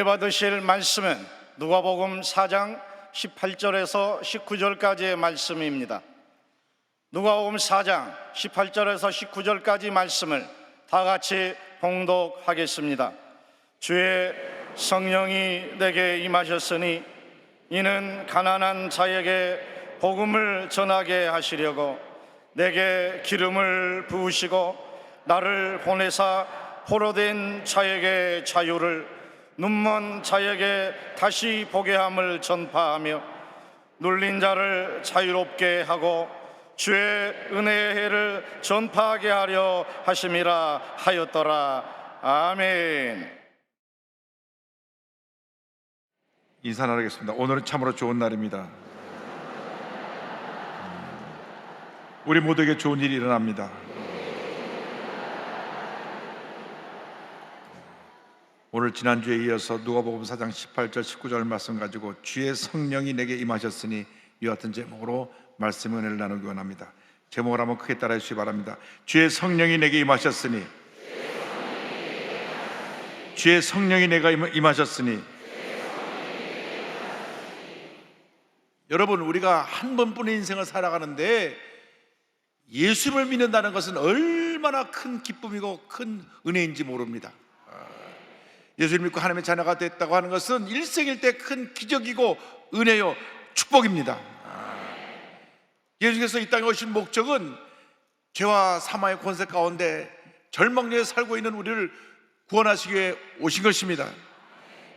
은혜 받으실 말씀은 누가복음 4장 18절에서 19절까지의 말씀입니다. 누가복음 4장 18절에서 19절까지 말씀을 다 같이 봉독하겠습니다. 주의 성령이 내게 임하셨으니 이는 가난한 자에게 복음을 전하게 하시려고 내게 기름을 부으시고 나를 보내사 포로된 자에게 자유를, 눈먼 자에게 다시 보게 함을 전파하며 눌린 자를 자유롭게 하고 주의 은혜의 해를 전파하게 하려 하심이라 하였더라. 아멘. 인사 나누겠습니다. 오늘은 참으로 좋은 날입니다. 우리 모두에게 좋은 일이 일어납니다. 오늘 지난주에 이어서 누가복음 4장 18절 19절 말씀 가지고 주의 성령이 내게 임하셨으니 이와 같은 제목으로 말씀의 은혜를 나누기 원합니다. 제목을 한번 크게 따라해 주시기 바랍니다. 주의 성령이 내게 임하셨으니, 주의 성령이 내가 임하셨으니. 여러분, 우리가 한 번뿐인 인생을 살아가는데 예수를 믿는다는 것은 얼마나 큰 기쁨이고 큰 은혜인지 모릅니다. 예수를 믿고 하나님의 자녀가 됐다고 하는 것은 일생일대 큰 기적이고 은혜요 축복입니다. 예수께서 이 땅에 오신 목적은 죄와 사망의 권세 가운데 절망리에 살고 있는 우리를 구원하시기 위해 오신 것입니다.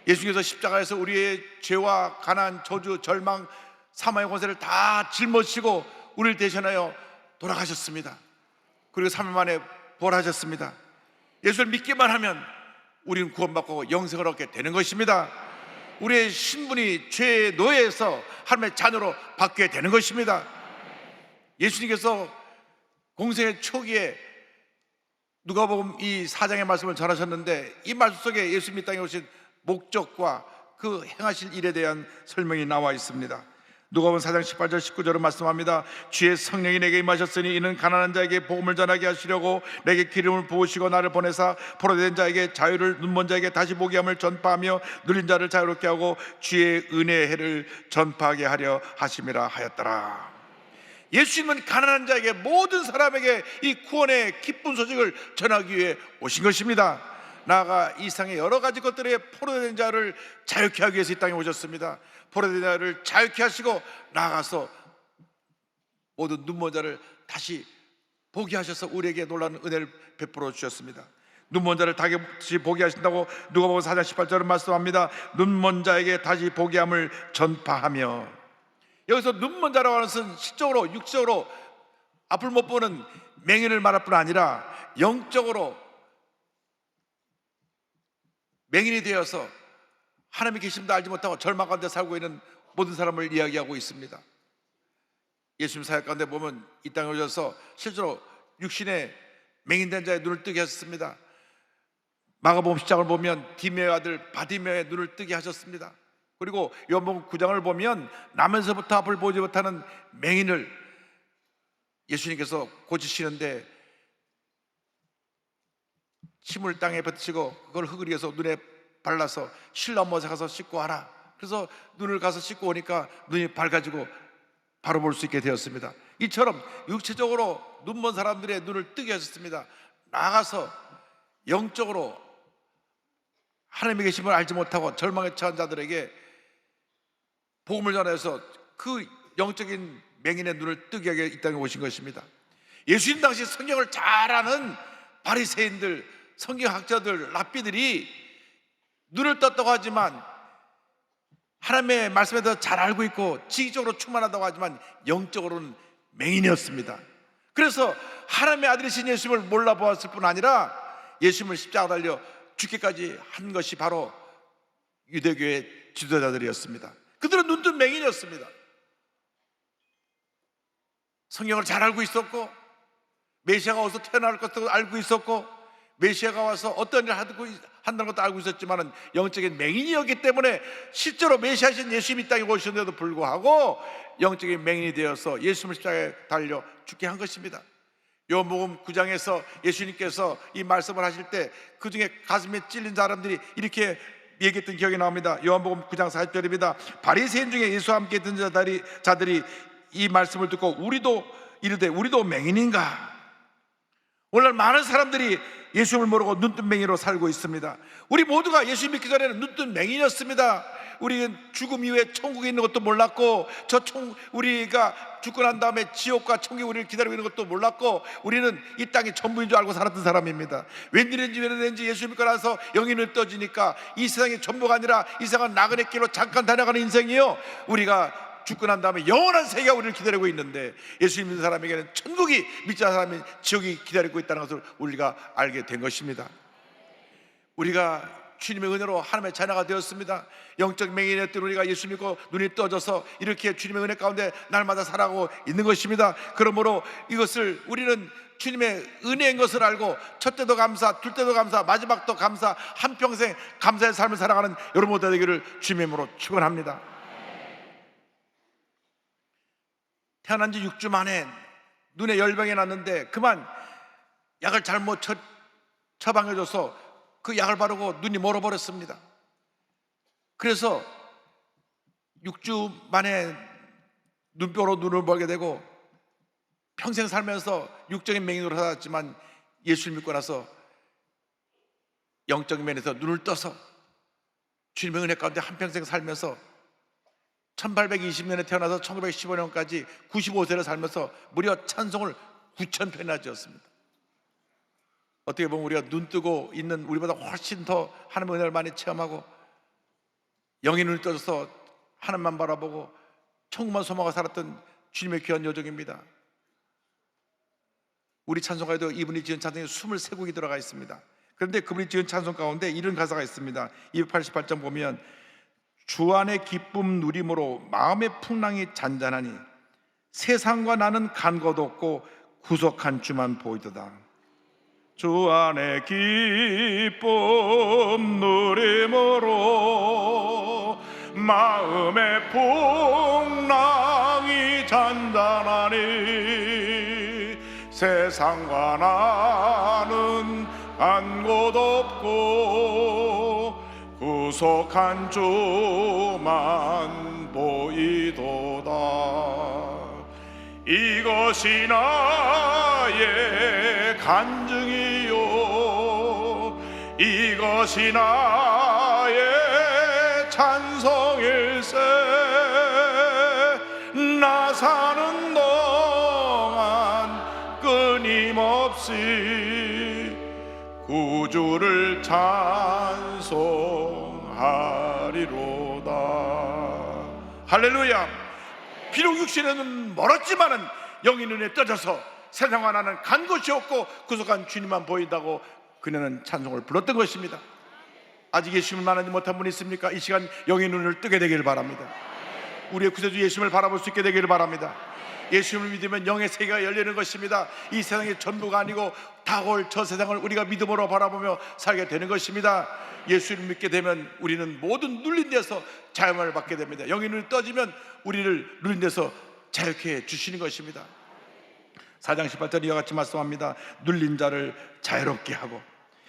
예수께서 십자가에서 우리의 죄와 가난, 저주, 절망, 사망의 권세를 다 짊어지시고 우리를 대신하여 돌아가셨습니다. 그리고 3일 만에 부활하셨습니다. 예수를 믿기만 하면 우리는 구원받고 영생을 얻게 되는 것입니다. 우리의 신분이 죄의 노예에서 하나님의 자녀로 바뀌게 되는 것입니다. 예수님께서 공생의 초기에 누가복음 이 4장의 말씀을 전하셨는데 이 말씀 속에 예수님이 땅에 오신 목적과 그 행하실 일에 대한 설명이 나와 있습니다. 누가복음 4장 18절 19절은 말씀합니다. 주의 성령이 내게 임하셨으니 이는 가난한 자에게 복음을 전하게 하시려고 내게 기름을 부으시고 나를 보내사 포로된 자에게 자유를, 눈먼 자에게 다시 보게 함을 전파하며 눌린 자를 자유롭게 하고 주의 은혜의 해를 전파하게 하려 하심이라 하였더라. 예수님은 가난한 자에게, 모든 사람에게 이 구원의 기쁜 소식을 전하기 위해 오신 것입니다. 나아가 이 세상의 여러 가지 것들에 포로된 자를 자유케 하기 위해서 이 땅에 오셨습니다. 포로된 자를 자유케 하시고 나아가서 모든 눈먼 자를 다시 보게 하셔서 우리에게 놀라운 은혜를 베풀어 주셨습니다. 눈먼 자를 다시 보게 하신다고 누가복음 4장 18절은 말씀합니다. 눈먼 자에게 다시 보게 함을 전파하며. 여기서 눈먼 자라고 하는 것은 시적으로, 육적으로 앞을 못 보는 맹인을 말할 뿐 아니라 영적으로 맹인이 되어서 하나님이 계심도 알지 못하고 절망 가운데 살고 있는 모든 사람을 이야기하고 있습니다. 예수님 사역 가운데 보면 이 땅에 오셔서 실제로 육신의 맹인된 자의 눈을 뜨게 하셨습니다. 마가복음 10장을 보면 디메의 아들 바디메의 눈을 뜨게 하셨습니다. 그리고 요한복음 9장을 보면 나면서부터 앞을 보지 못하는 맹인을 예수님께서 고치시는데 침을 땅에 뱉으시고 그걸 흙을 이어서 눈에 발라서 실 넘어서 가서 씻고 와라. 그래서 눈을 가서 씻고 오니까 눈이 밝아지고 바로 볼 수 있게 되었습니다. 이처럼 육체적으로 눈먼 사람들의 눈을 뜨게 하셨습니다. 나아가서 영적으로 하나님의 계심을 알지 못하고 절망에 처한 자들에게 복음을 전해서 그 영적인 맹인의 눈을 뜨게 하게 이 땅에 오신 것입니다. 예수님 당시 성경을 잘 아는 바리새인들, 성경학자들, 랍비들이 눈을 떴다고 하지만 하나님의 말씀에 대해서 잘 알고 있고 지식적으로 충만하다고 하지만 영적으로는 맹인이었습니다. 그래서 하나님의 아들이신 예수님을 몰라보았을 뿐 아니라 예수님을 십자가 달려 죽기까지 한 것이 바로 유대교의 지도자들이었습니다. 그들은 눈뜬 맹인이었습니다. 성경을 잘 알고 있었고 메시아가 어디서 태어날 것도 알고 있었고 메시아가 와서 어떤 일을 한다는 것도 알고 있었지만 영적인 맹인이었기 때문에 실제로 메시아신 예수님이 땅에 오셨는데도 불구하고 영적인 맹인이 되어서 예수님을 십자가에 달려 죽게 한 것입니다. 요한복음 9장에서 예수님께서 이 말씀을 하실 때 그 중에 가슴에 찔린 사람들이 이렇게 얘기했던 기억이 나옵니다. 요한복음 9장 40절입니다. 바리새인 중에 예수와 함께 있던 자들이 이 말씀을 듣고 우리도 이르되 우리도 맹인인가? 오늘 많은 사람들이 예수를 모르고 눈뜬 맹인으로 살고 있습니다. 우리 모두가 예수 믿기 전에는 눈뜬 맹인이었습니다. 우리는 죽음 이후에 천국에 있는 것도 몰랐고 우리가 죽고 난 다음에 지옥과 천국이 우리를 기다리고 있는 것도 몰랐고 우리는 이 땅이 전부인 줄 알고 살았던 사람입니다. 웬일인지 예수 믿고 나서 영이 떠지니까 이 세상이 전부가 아니라 이 세상은 나그네 길로 잠깐 다녀가는 인생이요, 우리가 죽고 난 다음에 영원한 세계가 우리를 기다리고 있는데 예수 믿는 사람에게는 천국이, 믿지 않는 사람이 지옥이 기다리고 있다는 것을 우리가 알게 된 것입니다. 우리가 주님의 은혜로 하나님의 자녀가 되었습니다. 영적 맹인이었던 우리가 예수 믿고 눈이 떠져서 이렇게 주님의 은혜 가운데 날마다 살아가고 있는 것입니다. 그러므로 이것을 우리는 주님의 은혜인 것을 알고 첫 때도 감사, 둘 때도 감사, 마지막도 감사, 한평생 감사의 삶을 살아가는 여러분 모두 되기를 주님의 이름으로 축원합니다. 태어난 지 6주 만에 눈에 열병이 났는데 그만 약을 잘못 처방해줘서 그 약을 바르고 눈이 멀어버렸습니다. 그래서 6주 만에 눈뼈로 눈을 벌게 되고 평생 살면서 육적인 맹인으로 살았지만 예수를 믿고 나서 영적인 면에서 눈을 떠서 주님의 은혜 가운데 한평생 살면서 1820년에 태어나서 1915년까지 95세를 살면서 무려 찬송을 9,000편이나 지었습니다. 어떻게 보면 우리가 눈 뜨고 있는 우리보다 훨씬 더 하나님의 은혜를 많이 체험하고 영의 눈을 떠서 하나님만 바라보고 천국만 소망하고 살았던 주님의 귀한 여정입니다. 우리 찬송가에도 이분이 지은 찬송에 23곡이 들어가 있습니다. 그런데 그분이 지은 찬송 가운데 이런 가사가 있습니다. 288장 보면 주 안의 기쁨 누림으로 마음의 풍랑이 잔잔하니 세상과 나는 간 것 없고 구속한 주만 보이도다. 주 안의 기쁨 누림으로 마음의 풍랑이 잔잔하니 세상과 나는 간 곳 없고 구속한 주만 보이도다. 이것이 나의 간증이요, 이것이 나의 찬송일세. 나 사는 동안 끊임없이 구주를 찬송하리로다. 할렐루야. 비록 육신에는 멀었지만은 영의 눈에 떠져서 세상과 나는 간 곳이 없고 구속한 주님만 보인다고 그녀는 찬송을 불렀던 것입니다. 아직 예수님을 만나지 못한 분이 있습니까? 이 시간 영의 눈을 뜨게 되기를 바랍니다. 우리의 구세주 예수님을 바라볼 수 있게 되기를 바랍니다. 예수님을 믿으면 영의 세계가 열리는 것입니다. 이 세상의 전부가 아니고 다가올 저 세상을 우리가 믿음으로 바라보며 살게 되는 것입니다. 예수를 믿게 되면 우리는 모든 눌린 데서 자유함을 받게 됩니다. 영의 눈이 떠지면 우리를 눌린 데서 자유케 해 주시는 것입니다. 4장 18절 이와 같이 말씀합니다. 눌린 자를 자유롭게 하고.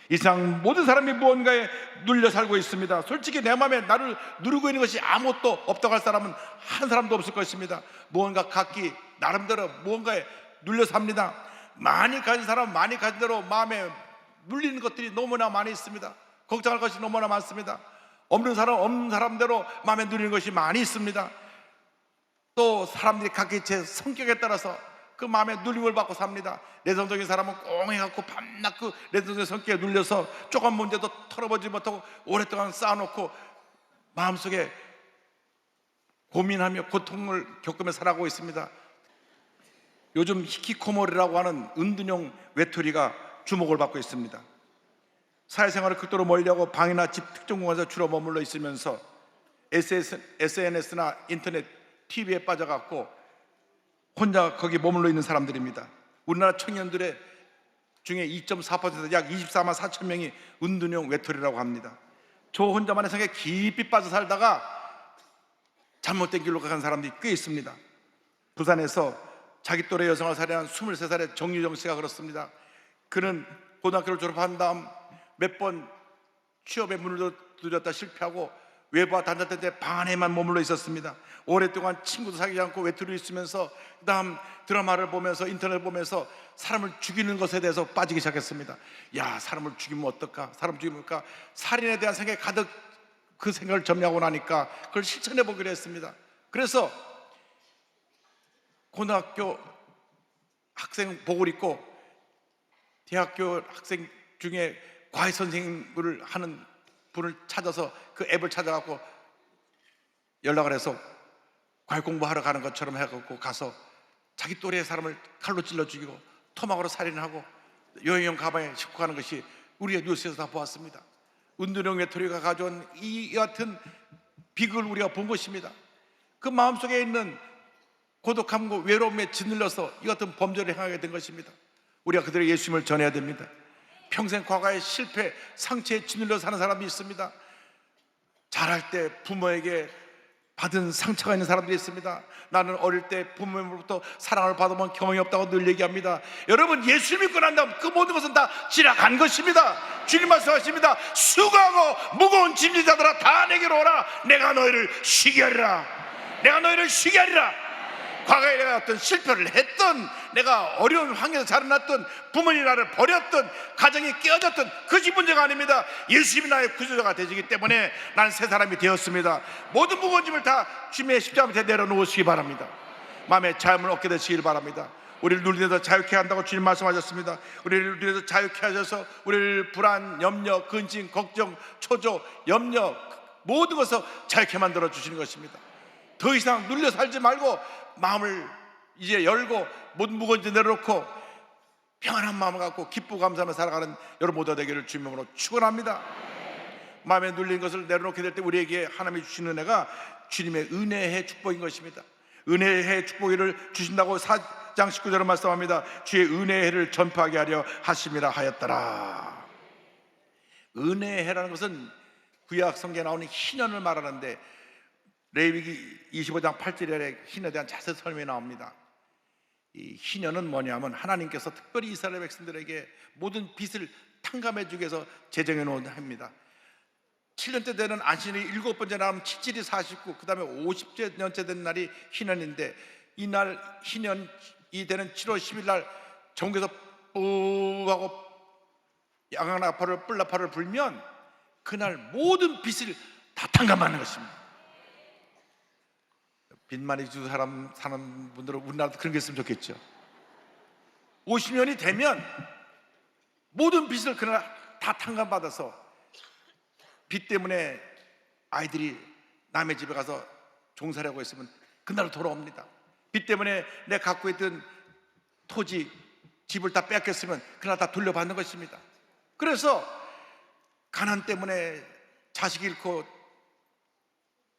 이상 모든 사람이 무언가에 눌려 살고 있습니다. 솔직히 내 마음에 나를 누르고 있는 것이 아무것도 없다고 할 사람은 한 사람도 없을 것입니다. 무언가 각기 나름대로 무언가에 눌려 삽니다. 많이 가진 사람은 많이 가진 대로 마음에 눌리는 것들이 너무나 많이 있습니다. 걱정할 것이 너무나 많습니다. 없는 사람은 없는 사람대로 마음에 눌리는 것이 많이 있습니다. 또 사람들이 각기 제 성격에 따라서 그 마음에 눌림을 받고 삽니다. 내성적인 사람은 꽁해갖고 밤낮 그 내성적인 성격에 눌려서 조금 문제도 털어보지 못하고 오랫동안 쌓아놓고 마음속에 고민하며 고통을 겪으며 살아가고 있습니다. 요즘 히키코모리라고 하는 은둔형 외톨이가 주목을 받고 있습니다. 사회생활을 극도로 멀리하고 방이나 집 특정 공간에서 주로 머물러 있으면서 SNS나 인터넷, TV에 빠져갖고 혼자 거기 머물러 있는 사람들입니다. 우리나라 청년들의 중에 2.4% 약 24만 4천 명이 은둔형 외톨이라고 합니다. 저 혼자만의 생각에 깊이 빠져 살다가 잘못된 길로 간 사람들이 꽤 있습니다. 부산에서 자기 또래 여성을 살해한 23살의 정유정 씨가 그렇습니다. 그는 고등학교를 졸업한 다음 몇 번 취업의 문을 두드렸다 실패하고 외부와 단절된 데 방 안에만 머물러 있었습니다. 오랫동안 친구도 사귀지 않고 외톨이 있으면서 그다음 드라마를 보면서 인터넷을 보면서 사람을 죽이는 것에 대해서 빠지기 시작했습니다. 야, 사람을 죽이면 어떨까? 사람을 죽이면 어떨까? 살인에 대한 생각이 가득 그 생각을 점유하고 나니까 그걸 실천해 보기로 했습니다. 그래서 고등학교 학생복을 입고 대학교 학생 중에 과외 선생님을 하는 분을 찾아서 그 앱을 찾아갖고 연락을 해서 과외 공부하러 가는 것처럼 해갖고 가서 자기 또래의 사람을 칼로 찔러 죽이고 토막으로 살인하고 여행용 가방에 싣고 가는 것이 우리가 뉴스에서 다 보았습니다. 은둔형 외톨이가 가져온 이 같은 비극을 우리가 본 것입니다. 그 마음속에 있는 고독함과 외로움에 짓눌려서 이 같은 범죄를 행하게 된 것입니다. 우리가 그들의 예수님을 전해야 됩니다. 평생 과거의 실패, 상처에 짓눌려 사는 사람이 있습니다. 자랄 때 부모에게 받은 상처가 있는 사람들이 있습니다. 나는 어릴 때 부모님으로부터 사랑을 받아본 경험이 없다고 늘 얘기합니다. 여러분, 예수 믿고 난 다음 그 모든 것은 다 지나간 것입니다. 주님 말씀하십니다. 수고하고 무거운 짐진 자들아 다 내게로 오라. 내가 너희를 쉬게 하리라. 내가 너희를 쉬게 하리라. 과거에 내가 어떤 실패를 했던, 내가 어려운 환경에서 자라났던, 부모님이 나를 버렸던, 가정이 깨어졌던 그것이 문제가 아닙니다. 예수님이 나의 구주자가 되시기 때문에 나는 새 사람이 되었습니다. 모든 무거운 짐을 다 주님의 십자가 밑에 내려놓으시기 바랍니다. 마음의 자유함을 얻게 되시길 바랍니다. 우리를 누리면서 자유케 한다고 주님 말씀하셨습니다. 우리를 누리면서 자유케 하셔서 우리를 불안, 염려, 근심, 걱정, 초조, 염려 모든 것을 자유케 만들어 주시는 것입니다. 더 이상 눌려 살지 말고 마음을 이제 열고 모든 무거운 짐 내려놓고 평안한 마음을 갖고 기쁘고 감사하며 살아가는 여러분 모두가 되기를 주님으로 축원합니다. 마음에 눌린 것을 내려놓게 될 때 우리에게 하나님이 주시는 은혜가 주님의 은혜의 축복인 것입니다. 은혜의 축복을 주신다고 4장 19절에 말씀합니다. 주의 은혜의 해를 전파하게 하려 하심이라 하였더라. 은혜의 해라는 것은 구약 성경에 나오는 희년을 말하는데 레위기 25장 8절에 희년에 대한 자세히 설명이 나옵니다. 이 희년은 뭐냐면 하나님께서 특별히 이스라엘 백성들에게 모든 빚을 탕감해 주기 위해서 제정해 놓은 해입니다. 7년째 되는 안식일이 7번째 나오면 7일이 49, 그 다음에 50년째 된 날이 희년인데, 이날 희년이 되는 7월 10일 날 전국에서 뿌하고 양악나팔을 뿔나팔을 불면 그날 모든 빚을 다 탕감하는 것입니다. 빚 많이 주는 사람 사는 분들은 우리나라도 그런 게 있으면 좋겠죠. 50년이 되면 모든 빚을 그날 다 탕감받아서 빚 때문에 아이들이 남의 집에 가서 종살이하고 있으면 그날 돌아옵니다. 빚 때문에 내가 갖고 있던 토지, 집을 다 뺏겼으면 그날 다 돌려받는 것입니다. 그래서 가난 때문에 자식 잃고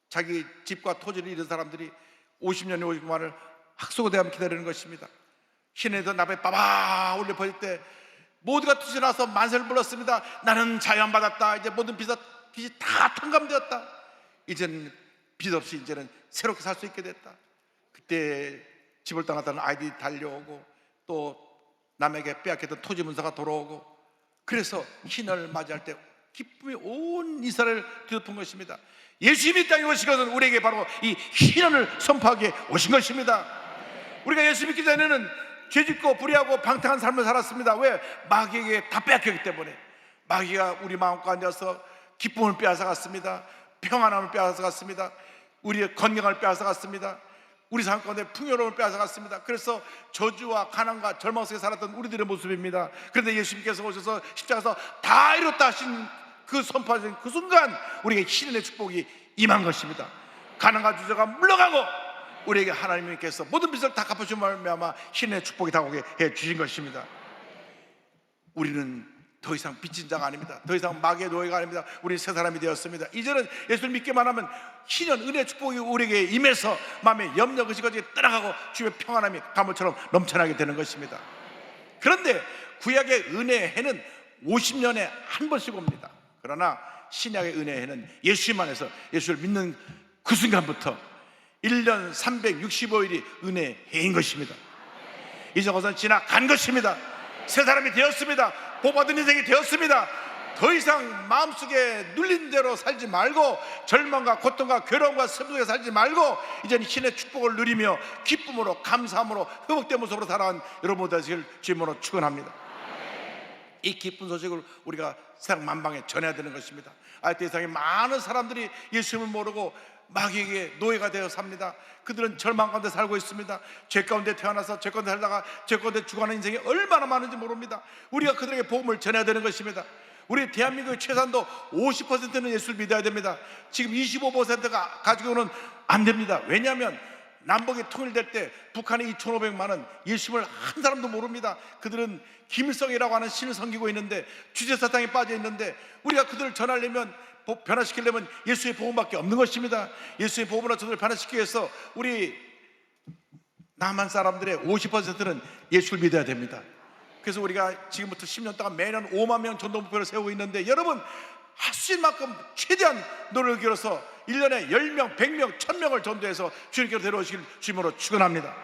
자기 집과 토지를 잃은 사람들이 50년이 50만을 학수고대하면 기다리는 것입니다. 시내에서 나베 빠바 울려 퍼질 때 모두가 투신나서 만세를 불렀습니다. 나는 자유함 받았다. 이제 모든 빚이 다 탕감되었다. 이제는 빚 없이 이제는 새롭게 살 수 있게 됐다. 그때 집을 떠났다는 아이들이 달려오고 또 남에게 빼앗겼던 토지 문서가 돌아오고, 그래서 희년을 맞이할 때 기쁨이 온 이스라엘을 뒤덮은 것입니다. 예수님이 땅에 오신 것은 우리에게 바로 이 희년을 선포하게 오신 것입니다. 우리가 예수 믿기 전에는 죄짓고 불의하고 방탕한 삶을 살았습니다. 왜? 마귀에게 다 빼앗겼기 때문에. 마귀가 우리 마음 가운데서 기쁨을 빼앗아갔습니다. 평안함을 빼앗아갔습니다. 우리의 건강을 빼앗아갔습니다. 우리 삶 가운데 풍요로움을 빼앗아갔습니다. 그래서 저주와 가난과 절망 속에 살았던 우리들의 모습입니다. 그런데 예수님께서 오셔서 십자가에서 다 이뤘다 하신 그 선포하신 그 순간 우리에게 희년의 축복이 임한 것입니다. 가난과 주저가 물러가고 우리에게 하나님께서 모든 빚을 다 갚아주신 말미암아 희년의 축복이 다가오게 해주신 것입니다. 우리는 더 이상 빚진 자가 아닙니다. 더 이상 마귀의 노예가 아닙니다. 우리는 새 사람이 되었습니다. 이제는 예수를 믿기만 하면 희년 은혜의 축복이 우리에게 임해서 마음의 염려 그것이 떠나가고 주의 평안함이 가물처럼 넘쳐나게 되는 것입니다. 그런데 구약의 은혜의 해는 50년에 한 번씩 옵니다. 그러나 신약의 은혜의 해는 예수님 안에서 예수를 믿는 그 순간부터 1년 365일이 은혜의 해인 것입니다. 이제 것은 지나간 것입니다. 새 사람이 되었습니다. 복받은 인생이 되었습니다. 더 이상 마음속에 눌린 대로 살지 말고 절망과 고통과 괴로움과 슬픔 속에 살지 말고 이제는 신의 축복을 누리며 기쁨으로 감사함으로 회복된 모습으로 살아간 여러분 모두 되시길 주님으로 축원합니다. 이 기쁜 소식을 우리가 세상 만방에 전해야 되는 것입니다. 아직도 세상에 많은 사람들이 예수님을 모르고 마귀에게 노예가 되어 삽니다. 그들은 절망 가운데 살고 있습니다. 죄 가운데 태어나서 죄 가운데 살다가 죄 가운데 죽어가는 인생이 얼마나 많은지 모릅니다. 우리가 그들에게 복음을 전해야 되는 것입니다. 우리 대한민국의 최소한도 50%는 예수를 믿어야 됩니다. 지금 25%가 가지고는 안 됩니다. 왜냐하면 남북이 통일될 때 북한의 2,500만은 예수님을 한 사람도 모릅니다. 그들은 김일성이라고 하는 신을 섬기고 있는데 주제사상에 빠져 있는데 우리가 그들을 전하려면 변화시키려면 예수의 복음밖에 없는 것입니다. 예수의 복음으로 저들을 변화시키기 위해서 우리 남한 사람들의 50%는 예수를 믿어야 됩니다. 그래서 우리가 지금부터 10년 동안 매년 5만 명 전도 목표를 세우고 있는데 여러분 할 수 있는 만큼 최대한 노력을 기울여서 1년에 10명, 100명, 1000명을 전도해서 주님께로 데려오시길 주님으로 축원합니다.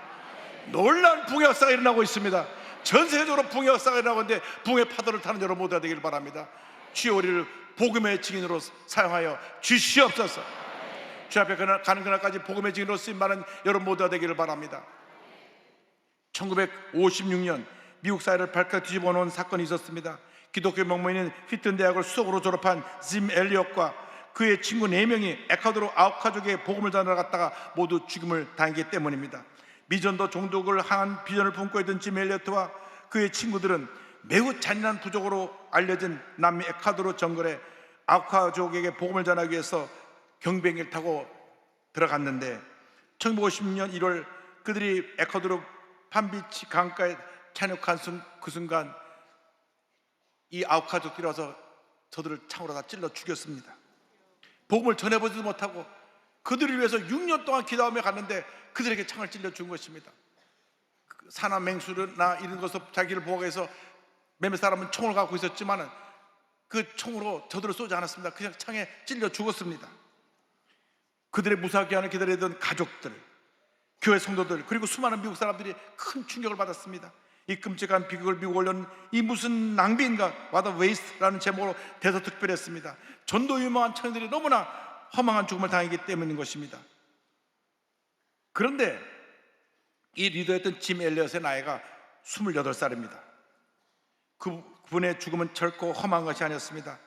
놀라운 붕의 역사가 일어나고 있습니다. 전 세계적으로 붕의 역사가 일어나고 있는데 붕의 파도를 타는 여러분 모두가 되길 바랍니다. 주여 우리를 복음의 증인으로 사용하여 주시옵소서. 주 앞에 가는 그날까지 복음의 증인으로 쓰임받는 여러분 모두가 되기를 바랍니다. 1956년 미국 사회를 발칵 뒤집어 놓은 사건이 있었습니다. 기독교 명문인 휘튼 대학을 수석으로 졸업한 짐 엘리엇과 그의 친구 4명이 에콰도르 아우카족에 복음을 전하러 갔다가 모두 죽음을 당했기 때문입니다. 미전도 종독을 향한 비전을 품고 있던 짐 엘리엇과 그의 친구들은 매우 잔인한 부족으로 알려진 남미 에콰도르 정글에 아우카족에게 복음을 전하기 위해서 경비행기를 타고 들어갔는데 1956년 1월 그들이 에콰도르 판비치 강가에 착륙한 그 순간 이 아우카족들이 와서 저들을 창으로 다 찔러 죽였습니다. 복음을 전해보지도 못하고 그들을 위해서 6년 동안 기도하며 갔는데 그들에게 창을 찔러 준 것입니다. 산화 맹수나 이런 것으로 자기를 보호하기 위해서 몇몇 사람은 총을 갖고 있었지만 그 총으로 저들을 쏘지 않았습니다. 그냥 창에 찔려 죽었습니다. 그들의 무사한 귀환을 기다리던 가족들, 교회 성도들, 그리고 수많은 미국 사람들이 큰 충격을 받았습니다. 이 끔찍한 비극을 미국 언론은 이 무슨 낭비인가, What a waste라는 제목으로 대서특필했습니다. 전도 유망한 청년들이 너무나 허망한 죽음을 당했기 때문인 것입니다. 그런데 이 리더였던 짐 엘리엇의 나이가 28살입니다. 그분의 죽음은 결코 험한 것이 아니었습니다.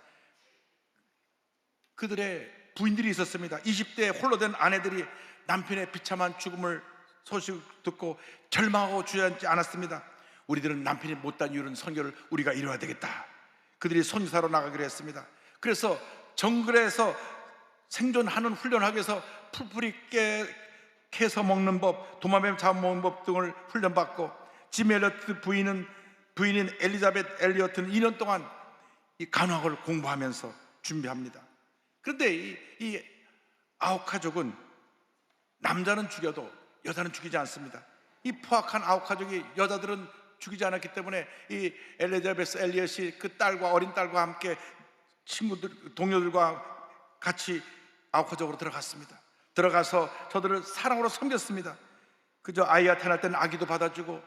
그들의 부인들이 있었습니다. 20대에 홀로 된 아내들이 남편의 비참한 죽음을 소식 듣고 절망하고 주저앉지 않았습니다. 우리들은 남편이 못한 이유는 선교를 우리가 이뤄야 되겠다. 그들이 선교사로 나가기로 했습니다. 그래서 정글에서 생존하는 훈련을 하기 위해서 풀뿌리 캐서 먹는 법, 도마뱀 잡아먹는 법 등을 훈련받고 짐 엘리엇 부인인 엘리자벳 엘리엇은 2년 동안 이 간호학을 공부하면서 준비합니다. 그런데 이 아우카족은 남자는 죽여도 여자는 죽이지 않습니다. 이 포악한 아우카족이 여자들은 죽이지 않았기 때문에 이 엘리자베스 엘리엇이 그 딸과 어린 딸과 함께 친구들, 동료들과 같이 아우카족으로 들어갔습니다. 들어가서 저들을 사랑으로 섬겼습니다. 그저 아이가 태어날 때는 아기도 받아주고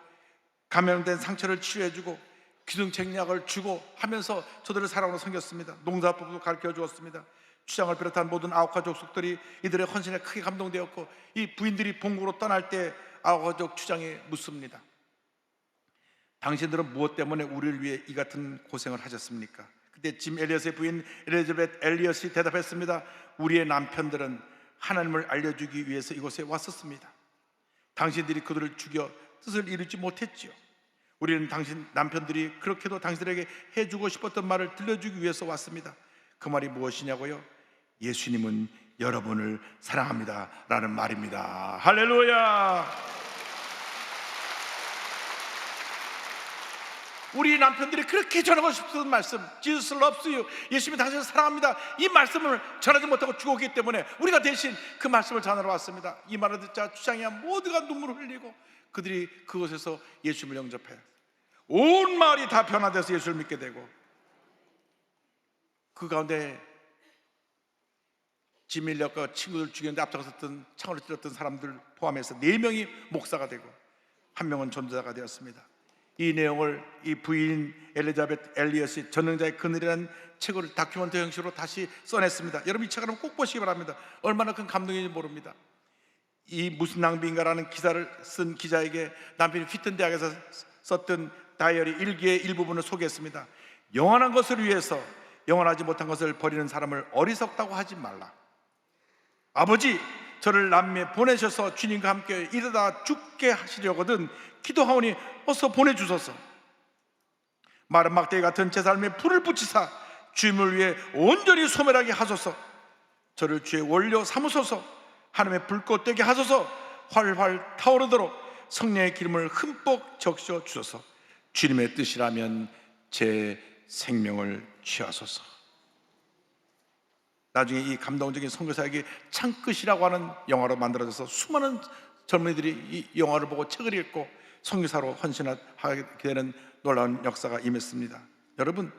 감염된 상처를 치료해주고 기생책약을 주고 하면서 저들을 사랑으로 섬겼습니다. 농사법도 가르쳐 주었습니다. 추장을 비롯한 모든 아우카족 속들이 이들의 헌신에 크게 감동되었고 이 부인들이 본국으로 떠날 때 아우카족 추장이 묻습니다. 당신들은 무엇 때문에 우리를 위해 이 같은 고생을 하셨습니까? 그때 짐 엘리엇의 부인 엘리자벳 엘리엇이 대답했습니다. 우리의 남편들은 하나님을 알려주기 위해서 이곳에 왔었습니다. 당신들이 그들을 죽여 뜻을 이루지 못했지요. 우리는 당신 남편들이 그렇게도 당신들에게 해주고 싶었던 말을 들려주기 위해서 왔습니다. 그 말이 무엇이냐고요? 예수님은 여러분을 사랑합니다 라는 말입니다. 할렐루야. 우리 남편들이 그렇게 전하고 싶은 말씀, Jesus loves you, 예수님이 당신을 사랑합니다, 이 말씀을 전하지 못하고 죽었기 때문에 우리가 대신 그 말씀을 전하러 왔습니다. 이 말을 듣자 주장이야 모두가 눈물을 흘리고 그들이 그곳에서 예수님을 영접해 온 마을이 다 변화돼서 예수를 믿게 되고 그 가운데 짐 엘리엇과 친구들 죽였는데 앞장섰던 창으로 찔렀던 사람들 포함해서 4명이 목사가 되고 1명은 전도자가 되었습니다. 이 내용을 이 부인 엘리자베트 엘리엇이 전능자의 그늘이라는 책을 다큐멘터 형식으로 다시 써냈습니다. 여러분 이 책을 한번 꼭 보시기 바랍니다. 얼마나 큰 감동인지 모릅니다. 이 무슨 낭비인가라는 기사를 쓴 기자에게 남편이 휘튼 대학에서 썼던 다이어리 일기의 일부분을 소개했습니다. 영원한 것을 위해서 영원하지 못한 것을 버리는 사람을 어리석다고 하지 말라. 아버지, 저를 남미에 보내셔서 주님과 함께 이러다 죽게 하시려거든 기도하오니 어서 보내주소서. 마른 막대기 같은 제 삶에 불을 붙이사 주님을 위해 온전히 소멸하게 하소서. 저를 주의 원료 삼으소서. 하나님의 불꽃 되게 하소서. 활활 타오르도록 성령의 기름을 흠뻑 적셔 주소서. 주님의 뜻이라면 제 생명을 취하소서. 나중에 이 감동적인 선교사에게 창끝이라고 하는 영화로 만들어져서 수많은 젊은이들이 이 영화를 보고 책을 읽고 선교사로 헌신하게 되는 놀라운 역사가 임했습니다. 여러분,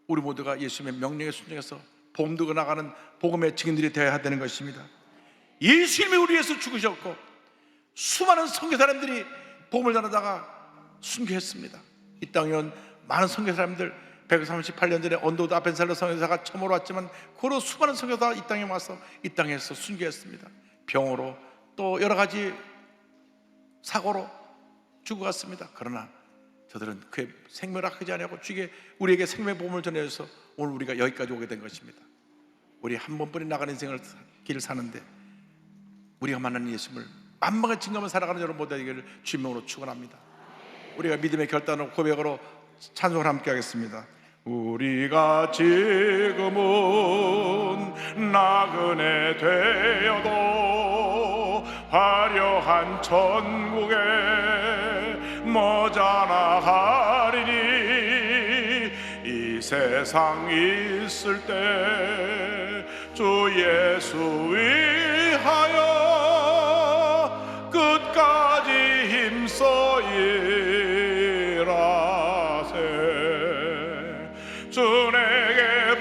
우리 모두가 예수님의 명령에 순종해서 복음 들고 나가는 복음의 증인들이 되어야 되는 것입니다. 예수님이 우리 위해서 죽으셨고 수많은 선교사님들이 복음을 전하다가 순교했습니다. 이 땅에 온 많은 선교사님들, 138년 전에 언더우드 아펜셀러 선교사가 처음으로 왔지만 그로 수많은 선교사가 이 땅에 와서 이 땅에서 순교했습니다. 병으로 또 여러 가지 사고로 죽어갔습니다. 그러나 저들은 그의 생명을 아끼지 아니하고 주에게 우리에게 생명의 복음을 전해서 오늘 우리가 여기까지 오게 된 것입니다. 우리 한 번뿐이 나가는 인생을 길을 사는데 우리가 만나는 예수님을 만방의 증거만 살아가는 여러분 모두에게를 주님으로 축원합니다. 우리가 믿음의 결단으로 고백으로 찬송을 함께 하겠습니다. 우리가 지금은 나그네 되어도 화려한 천국에 머자나 하리니 이 세상 있을 때 주 예수 위하여 끝까지 힘써 일하세. 주 내게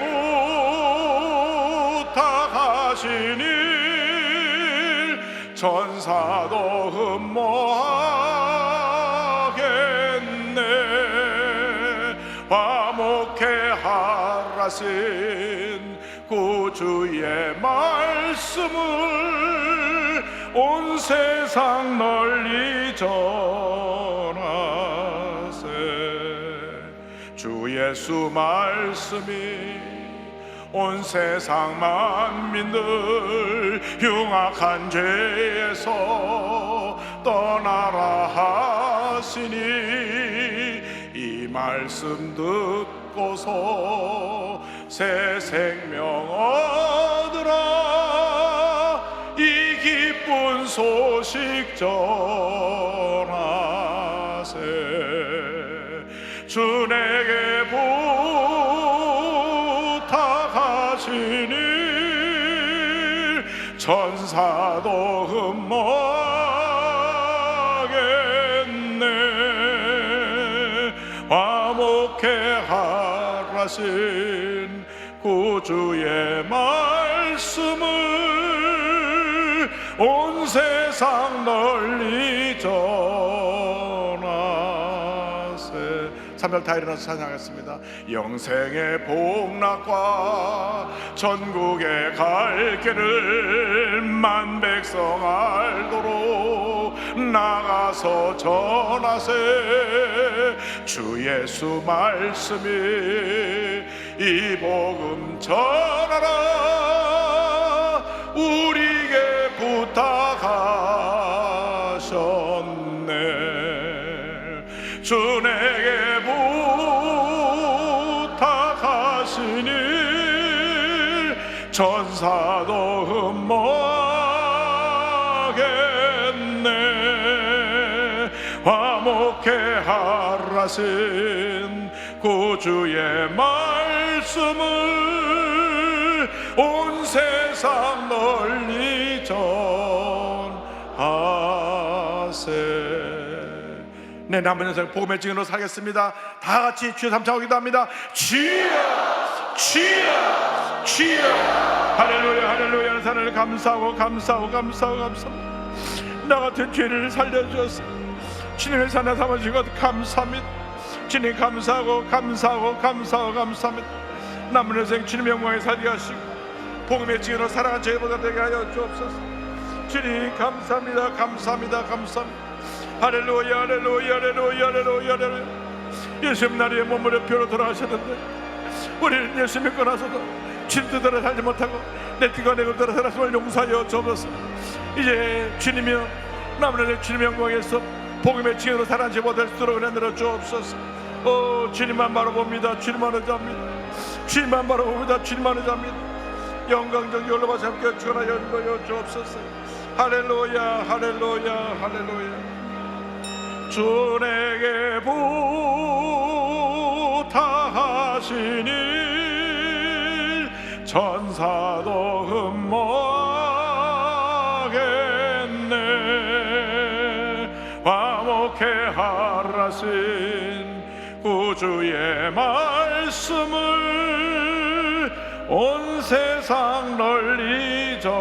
부탁하신 일 전사도 흠모하겠네. 화목해 하라신 구주의 말씀을 온 세상 널리 전하세. 주 예수 말씀이 온 세상 만민들 흉악한 죄에서 떠나라 하시니 이 말씀 듣고서 새 생명 얻으라. 이 기쁜 소식 전하세. 주 내게 부탁하신 일 전사도 흠모하겠네. 화목해 하라신 구주의 말씀을 온 세상 널리 전하세. 3절 다 일어나서 찬양하겠습니다. 영생의 복락과 전국에 갈 길을 만백성 알도록 나가서 전하세. 주 예수 말씀이 이 복음 전하라. 우리에게 부탁하셨네. 주 내게 부탁하신 일 전사도 흠모하겠네. 화목해 하라신 구주의 말씀을 온 세상 널리 전하세. 네, 남은 인생 복음의 증인으로 살겠습니다. 다 같이 주여 삼창하고 기도합니다. 주여, 주여, 주여. 할렐루야, 할렐루야. 하나님을 감사하고 감사하고 감사하고 감사하고 나 같은 죄를 살려주셔서 주님의 산에 삼아주신 것 감사합니다. 주님 감사하고 감사하고 감사하고 감사합니다. 남은 인생 주님 영광에 살게 하시고 복음의 증인으로 살아간 저희보다 되게 하여 주옵소서. 주님 감사합니다. 감사합니다. 감사합니다. 할렐루야 할렐루야 할렐루야 할렐루야 할렐루야. 예수님 나라의 몸으로 표로 돌아가셨는데 우리는 예수 믿고 나서도 주님 뜻대로 살지 못하고 내 뜻과 내 뜻대로 살았음을 용서하여 주옵소서. 이제 주님이여 남은 인생 주님 영광에서 복음의 증인으로 살아간 저희보다 될 수 있도록 은혜 주옵소서. 주님만 바라봅니다. 주님만 의지합니다. 주님만 바라봅니다. 주님만 의지합니다. 영광적 열로바시 함께 주거나 연거여 주옵소서. 할렐루야 할렐루야 할렐루야. 주 내게 부탁하시니 천사도 흠모하겠네. 화목해 하라신 구주의 말씀을 온 세상 널리 전